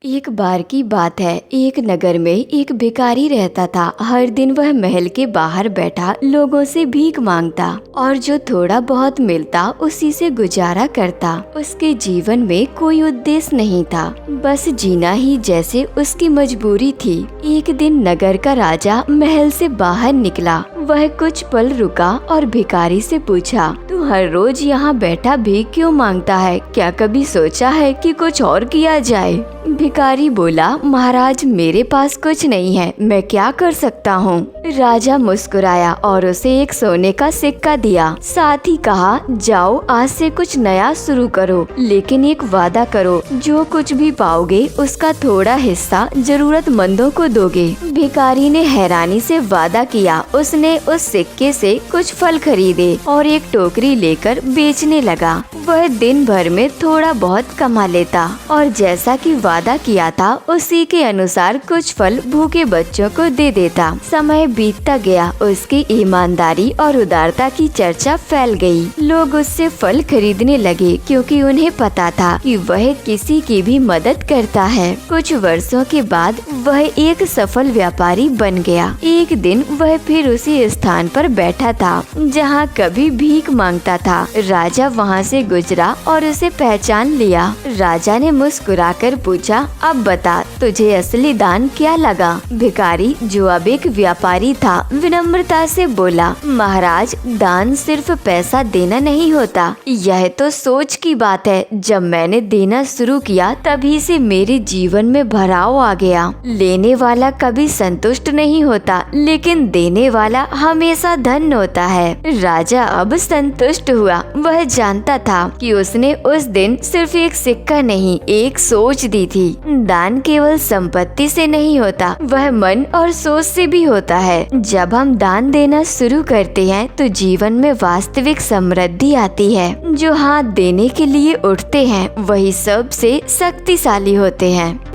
एक बार की बात है। एक नगर में एक भिखारी रहता था। हर दिन वह महल के बाहर बैठा लोगों से भीख मांगता और जो थोड़ा बहुत मिलता उसी से गुजारा करता। उसके जीवन में कोई उद्देश्य नहीं था, बस जीना ही जैसे उसकी मजबूरी थी। एक दिन नगर का राजा महल से बाहर निकला। वह कुछ पल रुका और भिखारी से पूछा, तू हर रोज यहाँ बैठा भीख क्यों मांगता है? क्या कभी सोचा है कि कुछ और किया जाए? भिखारी बोला, महाराज मेरे पास कुछ नहीं है, मैं क्या कर सकता हूँ? राजा मुस्कुराया और उसे एक सोने का सिक्का दिया। साथ ही कहा, जाओ आज से कुछ नया शुरू करो, लेकिन एक वादा करो, जो कुछ भी पाओगे उसका थोड़ा हिस्सा जरूरतमंदों को दोगे। भिखारी ने हैरानी से वादा किया। उसने उस सिक्के से कुछ फल खरीदे और एक टोकरी लेकर बेचने लगा। वह दिन भर में थोड़ा बहुत कमा लेता और जैसा कि वादा किया था उसी के अनुसार कुछ फल भूखे बच्चों को दे देता। समय बीतता गया। उसकी ईमानदारी और उदारता की चर्चा फैल गई। लोग उससे फल खरीदने लगे क्योंकि उन्हें पता था कि वह किसी की भी मदद करता है। कुछ वर्षों के बाद वह एक सफल व्यापारी बन गया। एक दिन वह फिर उसी स्थान पर बैठा था जहाँ कभी भीख मांगता था। राजा वहाँ से गुजरा और उसे पहचान लिया। राजा ने मुस्कुराकर पूछा, अब बता तुझे असली दान क्या लगा? भिखारी, जो अब एक व्यापारी था, विनम्रता से बोला, महाराज दान सिर्फ पैसा देना नहीं होता, यह तो सोच की बात है। जब मैंने देना शुरू किया तभी से मेरे जीवन में भराव आ गया। लेने वाला कभी संतुष्ट नहीं होता, लेकिन देने वाला हमेशा धन्य होता है। राजा अब संतुष्ट हुआ। वह जानता था कि उसने उस दिन सिर्फ एक सिक्का नहीं, एक सोच दी थी। दान केवल संपत्ति से नहीं होता, वह मन और सोच से भी होता है। जब हम दान देना शुरू करते हैं तो जीवन में वास्तविक समृद्धि आती है। जो हाथ देने के लिए उठते हैं वही सबसे शक्तिशाली होते हैं।